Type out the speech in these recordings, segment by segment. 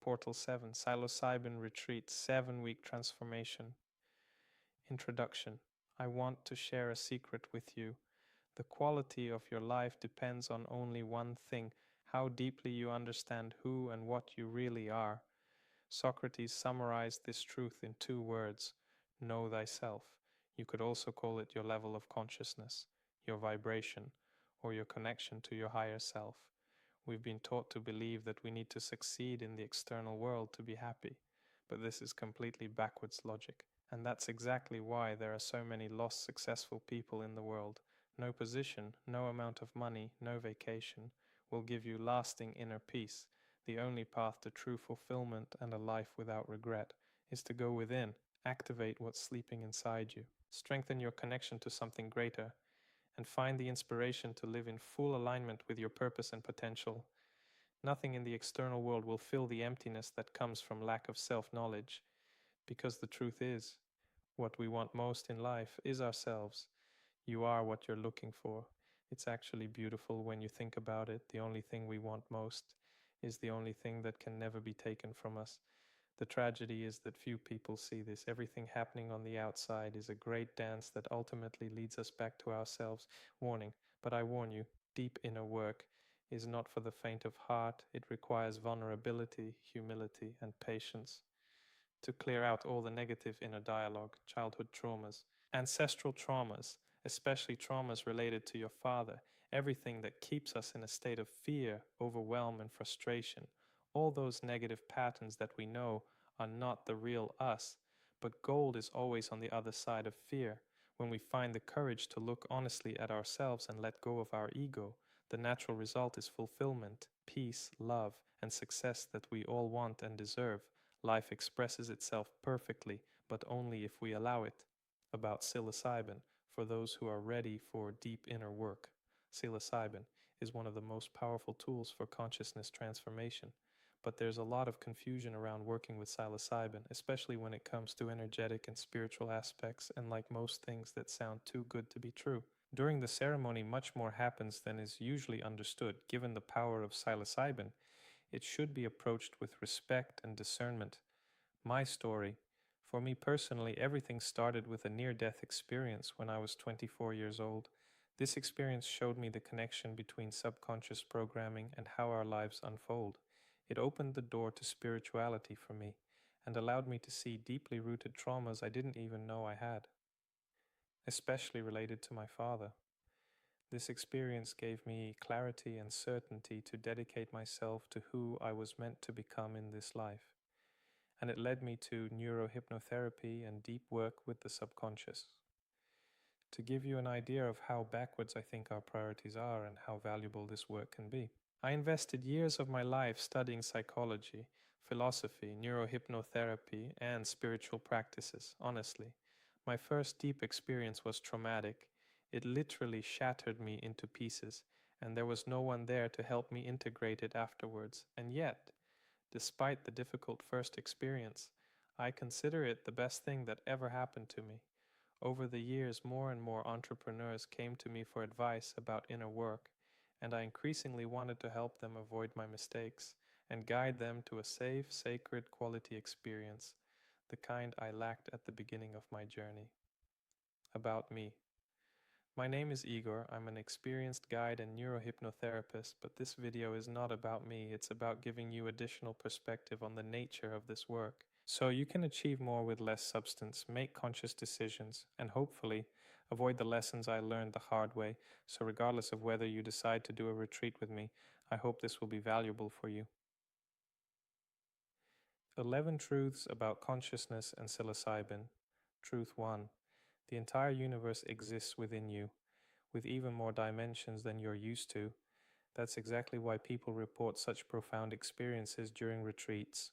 Portal 7, Psilocybin Retreat, 7-week transformation. Introduction. I want to share a secret with you. The quality of your life depends on only one thing: how deeply you understand who and what you really are. Socrates summarized this truth in 2 words: know thyself. You could also call it your level of consciousness, your vibration, or your connection to your higher self. We've been taught to believe that we need to succeed in the external world to be happy, but this is completely backwards logic. And that's exactly why there are so many lost successful people in the world. No position, no amount of money, no vacation will give you lasting inner peace. The only path to true fulfillment and a life without regret is to go within, activate what's sleeping inside you, strengthen your connection to something greater, and find the inspiration to live in full alignment with your purpose and potential. Nothing in the external world will fill the emptiness that comes from lack of self-knowledge, because the truth is, what we want most in life is ourselves. You are what you're looking for. It's actually beautiful when you think about it. The only thing we want most is the only thing that can never be taken from us. The tragedy is that few people see this. Everything happening on the outside is a great dance that ultimately leads us back to ourselves. Warning, but I warn you, deep inner work is not for the faint of heart. It requires vulnerability, humility, and patience to clear out all the negative inner dialogue, childhood traumas, ancestral traumas, especially traumas related to your father, everything that keeps us in a state of fear, overwhelm, and frustration. All those negative patterns that we know are not the real us, but gold is always on the other side of fear. When we find the courage to look honestly at ourselves and let go of our ego, the natural result is fulfillment, peace, love, and success that we all want and deserve. Life expresses itself perfectly, but only if we allow it. About psilocybin, for those who are ready for deep inner work. Psilocybin is one of the most powerful tools for consciousness transformation, but there's a lot of confusion around working with psilocybin, especially when it comes to energetic and spiritual aspects, and like most things that sound too good to be true. During the ceremony, much more happens than is usually understood. Given the power of psilocybin, it should be approached with respect and discernment. My story. For me personally, everything started with a near-death experience when I was 24 years old. This experience showed me the connection between subconscious programming and how our lives unfold. It opened the door to spirituality for me and allowed me to see deeply rooted traumas I didn't even know I had, especially related to my father. This experience gave me clarity and certainty to dedicate myself to who I was meant to become in this life. And it led me to neurohypnotherapy and deep work with the subconscious. To give you an idea of how backwards I think our priorities are and how valuable this work can be, I invested years of my life studying psychology, philosophy, neurohypnotherapy, and spiritual practices. Honestly, my first deep experience was traumatic. It literally shattered me into pieces, and there was no one there to help me integrate it afterwards. And yet, despite the difficult first experience, I consider it the best thing that ever happened to me. Over the years, more and more entrepreneurs came to me for advice about inner work, and I increasingly wanted to help them avoid my mistakes and guide them to a safe, sacred, quality experience, the kind I lacked at the beginning of my journey. About me. My name is Igor. I'm an experienced guide and neurohypnotherapist, but this video is not about me. It's about giving you additional perspective on the nature of this work, so you can achieve more with less substance, make conscious decisions, and hopefully avoid the lessons I learned the hard way. So regardless of whether you decide to do a retreat with me, I hope this will be valuable for you. 11 Truths about Consciousness and Psilocybin. Truth 1. The entire universe exists within you, with even more dimensions than you're used to. That's exactly why people report such profound experiences during retreats.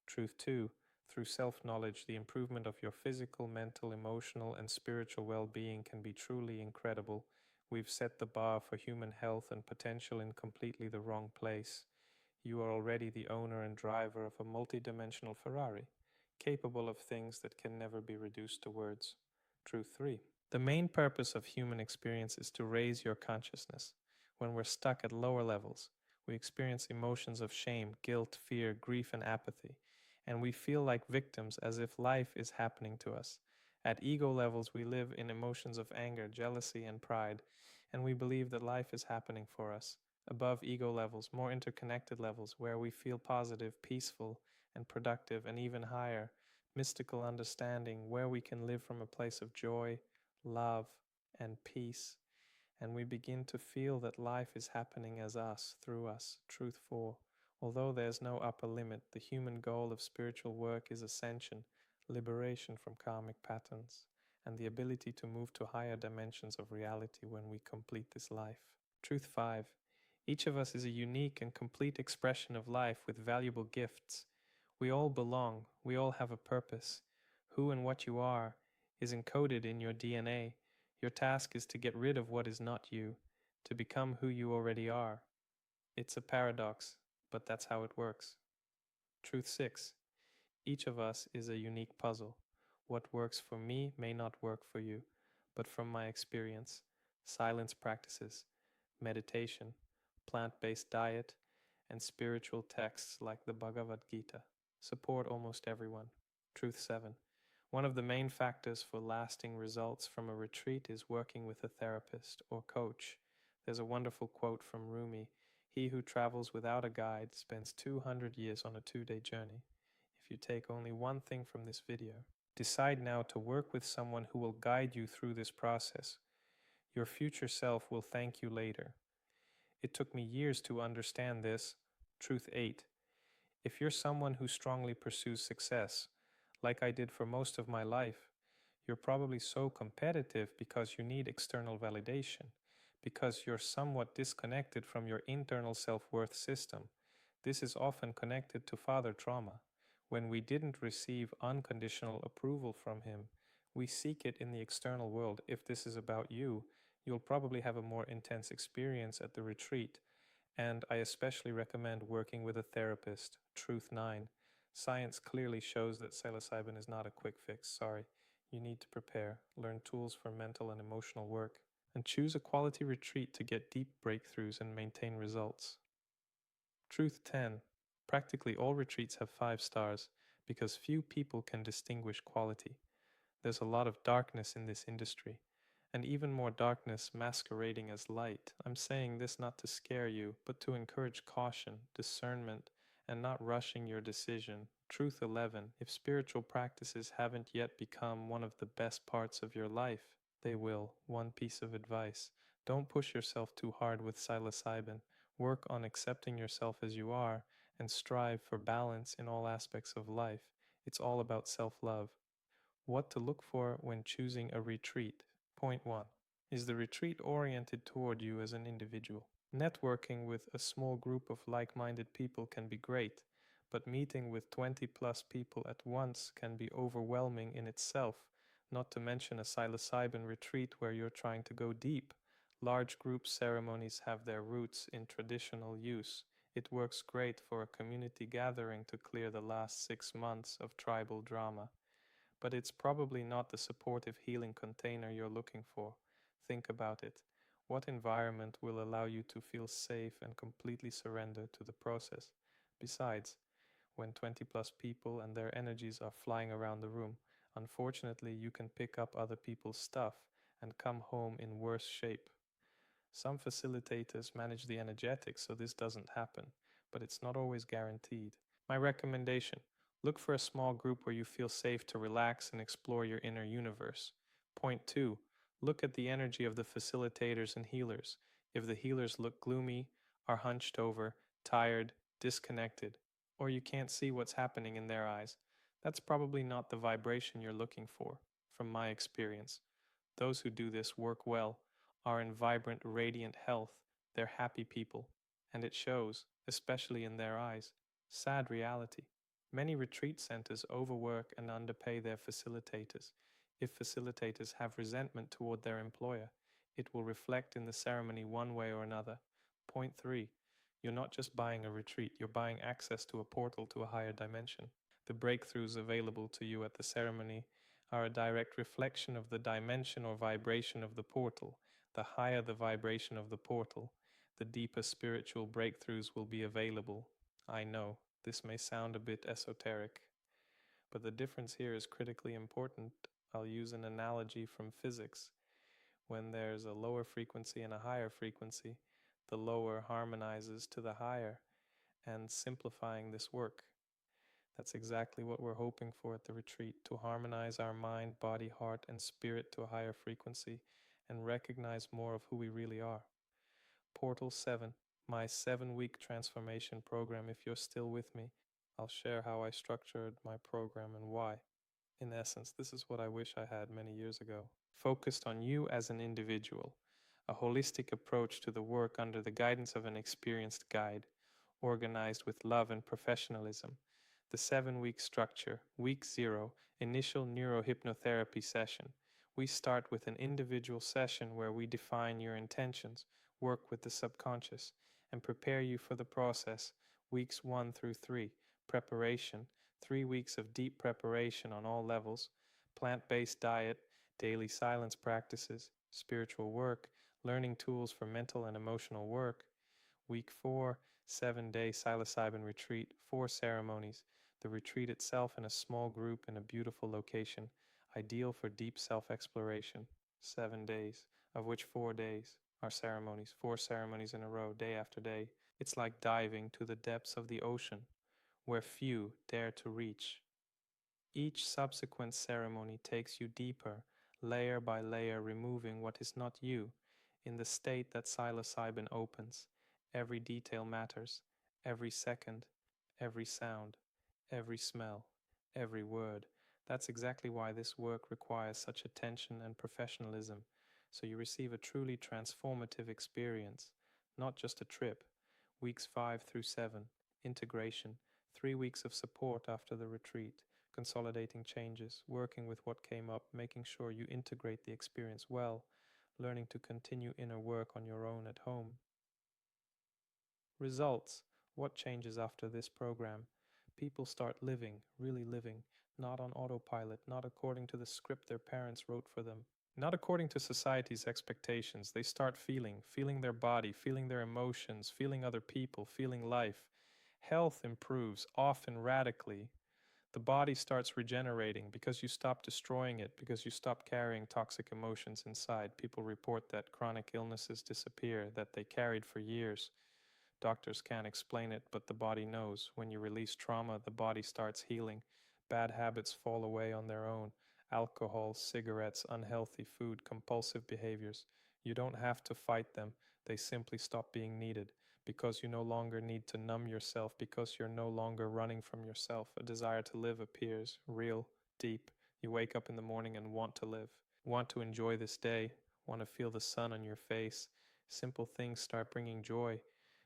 Truth 2. Through self-knowledge, the improvement of your physical, mental, emotional, and spiritual well-being can be truly incredible. We've set the bar for human health and potential in completely the wrong place. You are already the owner and driver of a multidimensional Ferrari, capable of things that can never be reduced to words. Truth 3. The main purpose of human experience is to raise your consciousness. When we're stuck at lower levels, We experience emotions of shame, guilt, fear, grief, and apathy, and we feel like victims as if life is happening to us. At ego levels, we live in emotions of anger, jealousy, and pride, and we believe that life is happening for us. Above ego levels, more interconnected levels, where we feel positive, peaceful, and productive, and even higher, mystical understanding, where we can live from a place of joy, love, and peace, and we begin to feel that life is happening as us, through us. Truth 4. Although there's no upper limit, the human goal of spiritual work is ascension, liberation from karmic patterns, and the ability to move to higher dimensions of reality when we complete this life. Truth 5. Each of us is a unique and complete expression of life with valuable gifts. We all belong, we all have a purpose. Who and what you are is encoded in your DNA. Your task is to get rid of what is not you, to become who you already are. It's a paradox, but that's how it works. Truth 6. Each of us is a unique puzzle. What works for me may not work for you, but from my experience, silence practices, meditation, plant-based diet, and spiritual texts like the Bhagavad Gita support almost everyone. Truth 7. One of the main factors for lasting results from a retreat is working with a therapist or coach. There's a wonderful quote from Rumi: "He who travels without a guide spends 200 years on a 2-day journey." If you take only one thing from this video, decide now to work with someone who will guide you through this process. Your future self will thank you later. It took me years to understand this. Truth 8. If you're someone who strongly pursues success, like I did for most of my life, you're probably so competitive because you need external validation, because you're somewhat disconnected from your internal self-worth system. This is often connected to father trauma. When we didn't receive unconditional approval from him, we seek it in the external world. If this is about you, you'll probably have a more intense experience at the retreat, and I especially recommend working with a therapist. Truth 9. Science clearly shows that psilocybin is not a quick fix. Sorry. You need to prepare, learn tools for mental and emotional work, and choose a quality retreat to get deep breakthroughs and maintain results. Truth 10. Practically all retreats have 5 stars because few people can distinguish quality. There's a lot of darkness in this industry, and even more darkness masquerading as light. I'm saying this not to scare you, but to encourage caution, discernment, and not rushing your decision. Truth 11. If spiritual practices haven't yet become one of the best parts of your life, they will. One piece of advice: don't push yourself too hard with psilocybin. Work on accepting yourself as you are and strive for balance in all aspects of life. It's all about self-love. What to look for when choosing a retreat. Point 1. Is the retreat oriented toward you as an individual? Networking with a small group of like-minded people can be great, but meeting with 20 plus people at once can be overwhelming in itself, not to mention a psilocybin retreat where you're trying to go deep. Large group ceremonies have their roots in traditional use. It works great for a community gathering to clear the last 6 months of tribal drama, but it's probably not the supportive healing container you're looking for. Think about it. What environment will allow you to feel safe and completely surrender to the process? Besides, when 20 plus people and their energies are flying around the room, unfortunately you can pick up other people's stuff and come home in worse shape. Some facilitators manage the energetics so this doesn't happen, but it's not always guaranteed. My recommendation: look for a small group where you feel safe to relax and explore your inner universe. Point 2. Look at the energy of the facilitators and healers. If the healers look gloomy, are hunched over, tired, disconnected, or you can't see what's happening in their eyes, that's probably not the vibration you're looking for. From my experience, those who do this work well, are in vibrant, radiant health. They're happy people, and it shows, especially in their eyes. Sad reality. Many retreat centers overwork and underpay their facilitators. If facilitators have resentment toward their employer, it will reflect in the ceremony one way or another. Point 3. You're not just buying a retreat, you're buying access to a portal to a higher dimension. The breakthroughs available to you at the ceremony are a direct reflection of the dimension or vibration of the portal. The higher the vibration of the portal, the deeper spiritual breakthroughs will be available. I know this may sound a bit esoteric, but the difference here is critically important. I'll use an analogy from physics. When there's a lower frequency and a higher frequency, the lower harmonizes to the higher, and simplifying this work. That's exactly what we're hoping for at the retreat, to harmonize our mind, body, heart, and spirit to a higher frequency and recognize more of who we really are. Portal 7, my 7-week transformation program. If you're still with me, I'll share how I structured my program and why. In essence, this is what I wish I had many years ago. Focused on you as an individual, a holistic approach to the work under the guidance of an experienced guide, organized with love and professionalism. The 7-week structure. Week 0, initial neurohypnotherapy session. We start with an individual session where we define your intentions, work with the subconscious, and prepare you for the process. Weeks 1 through 3, preparation. 3 weeks of deep preparation on all levels, plant-based diet, daily silence practices, spiritual work, learning tools for mental and emotional work. Week 4, 7-day psilocybin retreat, 4 ceremonies, the retreat itself in a small group in a beautiful location, ideal for deep self-exploration. 7 days, of which 4 days are ceremonies, 4 ceremonies in a row, day after day. It's like diving to the depths of the ocean, where few dare to reach. Each subsequent ceremony takes you deeper, layer by layer, removing what is not you. In the state that psilocybin opens, every detail matters, every second, every sound, every smell, every word. That's exactly why this work requires such attention and professionalism, so you receive a truly transformative experience, not just a trip. Weeks 5 through 7, integration, 3 weeks of support after the retreat, consolidating changes, working with what came up, making sure you integrate the experience well, learning to continue inner work on your own at home. Results. What changes after this program? People start living, really living, not on autopilot, not according to the script their parents wrote for them, not according to society's expectations. They start feeling their body, feeling their emotions, feeling other people, feeling life. Health improves, often radically. The body starts regenerating because you stop destroying it, because you stop carrying toxic emotions inside. People report that chronic illnesses disappear, that they carried for years. Doctors can't explain it, but the body knows. When you release trauma, the body starts healing. Bad habits fall away on their own. Alcohol, cigarettes, unhealthy food, compulsive behaviors. You don't have to fight them. They simply stop being needed. Because you no longer need to numb yourself, because you're no longer running from yourself. A desire to live appears, real, deep. You wake up in the morning and want to live. Want to enjoy this day. Want to feel the sun on your face. Simple things start bringing joy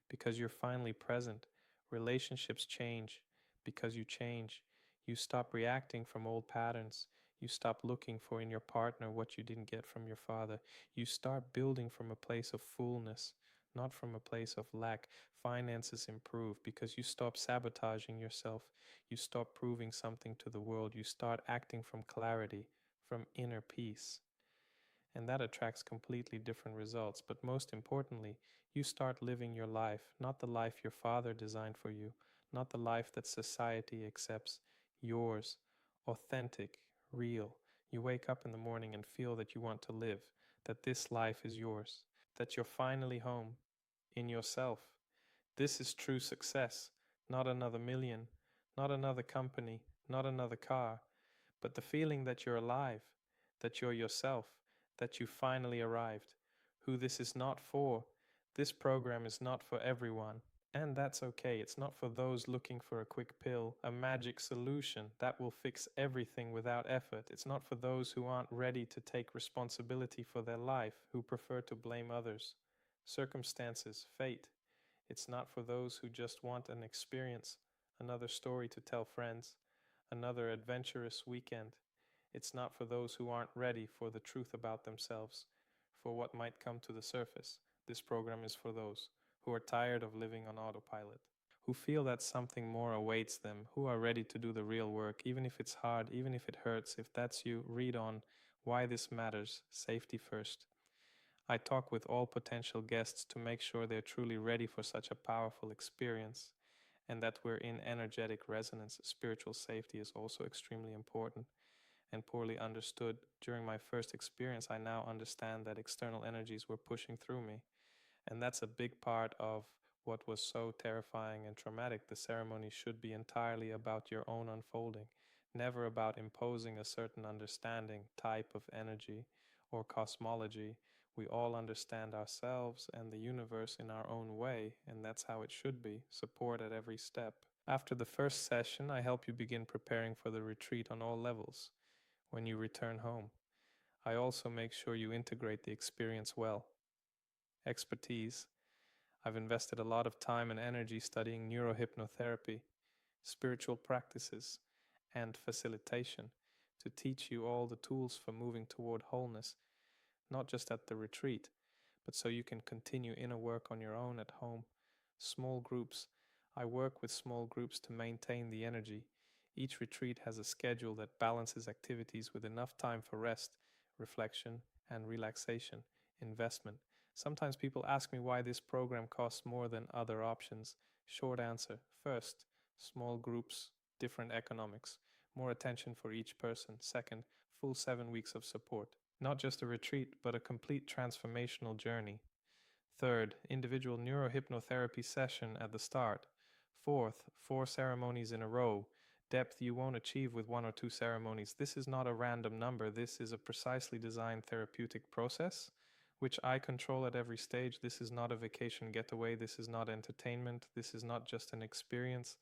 because you're finally present. Relationships change because you change. You stop reacting from old patterns. You stop looking for in your partner what you didn't get from your father. You start building from a place of fullness, not from a place of lack. Finances improve because you stop sabotaging yourself. You stop proving something to the world. You start acting from clarity, from inner peace. And that attracts completely different results. But most importantly, you start living your life, not the life your father designed for you, not the life that society accepts, yours, authentic, real. You wake up in the morning and feel that you want to live, that this life is yours, that you're finally home, in yourself. This is true success, not another million, not another company, not another car, but the feeling that you're alive, that you're yourself, that you finally arrived. Who this is not for. This program is not for everyone. And that's okay. It's not for those looking for a quick pill, a magic solution that will fix everything without effort. It's not for those who aren't ready to take responsibility for their life, who prefer to blame others, circumstances, fate. It's not for those who just want an experience, another story to tell friends, another adventurous weekend. It's not for those who aren't ready for the truth about themselves, for what might come to the surface. This program is for those who are tired of living on autopilot, who feel that something more awaits them, who are ready to do the real work, even if it's hard, even if it hurts. If that's you, read on. Why this matters. Safety first. I talk with all potential guests to make sure they're truly ready for such a powerful experience and that we're in energetic resonance. Spiritual safety is also extremely important and poorly understood. During my first experience, I now understand that external energies were pushing through me. And that's a big part of what was so terrifying and traumatic. The ceremony should be entirely about your own unfolding, never about imposing a certain understanding, type of energy, or cosmology. We all understand ourselves and the universe in our own way, and that's how it should be. Support at every step. After the first session, I help you begin preparing for the retreat on all levels when you return home. I also make sure you integrate the experience well. Expertise. I've invested a lot of time and energy studying neurohypnotherapy, spiritual practices, and facilitation to teach you all the tools for moving toward wholeness, not just at the retreat, but so you can continue inner work on your own at home. Small groups. I work with small groups to maintain the energy. Each retreat has a schedule that balances activities with enough time for rest, reflection, and relaxation. Investment. Sometimes people ask me why this program costs more than other options. Short answer. First, small groups, different economics, more attention for each person. Second, full 7 weeks of support. Not just a retreat, but a complete transformational journey. Third, individual neurohypnotherapy session at the start. Fourth, 4 ceremonies in a row. Depth you won't achieve with 1 or 2 ceremonies. This is not a random number. This is a precisely designed therapeutic process, which I control at every stage. This is not a vacation getaway. This is not entertainment. This is not just an experience.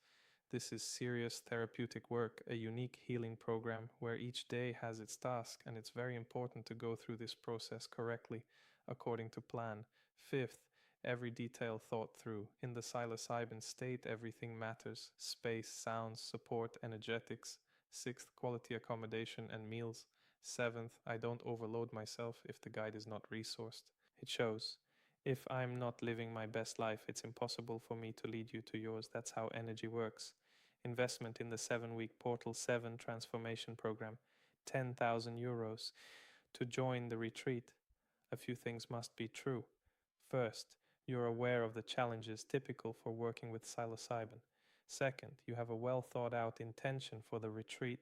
This is serious therapeutic work, a unique healing program where each day has its task, and it's very important to go through this process correctly, according to plan. Fifth, every detail thought through. In the psilocybin state, everything matters: space, sounds, support, energetics. Sixth, quality accommodation and meals. Seventh, I don't overload myself if the guide is not resourced. It shows. If I'm not living my best life, it's impossible for me to lead you to yours. That's how energy works. Investment in the 7 week Portal 7 transformation program, €10,000 to join the retreat. A few things must be true. First, you're aware of the challenges typical for working with psilocybin. Second, you have a well thought out intention for the retreat.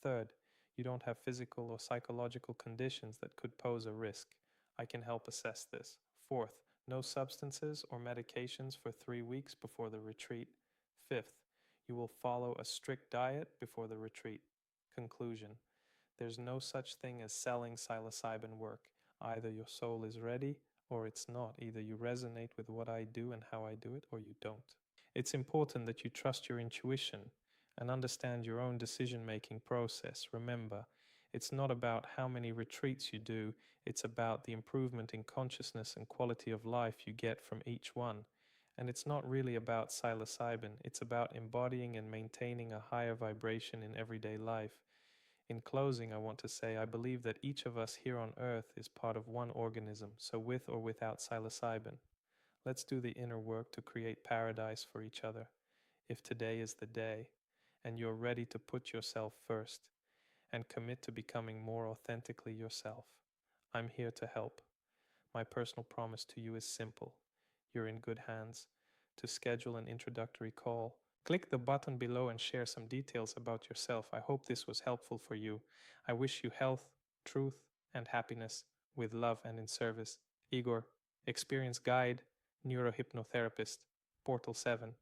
Third, you don't have physical or psychological conditions that could pose a risk. I can help assess this. Fourth, no substances or medications for 3 weeks before the retreat. Fifth, you will follow a strict diet before the retreat. Conclusion: there's no such thing as selling psilocybin work. Either your soul is ready or it's not. Either you resonate with what I do and how I do it, or you don't. It's important that you trust your intuition and understand your own decision-making process. Remember, it's not about how many retreats you do, it's about the improvement in consciousness and quality of life you get from each one. And it's not really about psilocybin, it's about embodying and maintaining a higher vibration in everyday life. In closing, I want to say I believe that each of us here on Earth is part of one organism, so with or without psilocybin. Let's do the inner work to create paradise for each other. If today is the day, and you're ready to put yourself first and commit to becoming more authentically yourself, I'm here to help. My personal promise to you is simple. You're in good hands. To schedule an introductory call, click the button below and share some details about yourself. I hope this was helpful for you. I wish you health, truth, and happiness with love and in service. Igor, experienced guide, neurohypnotherapist, Portal 7.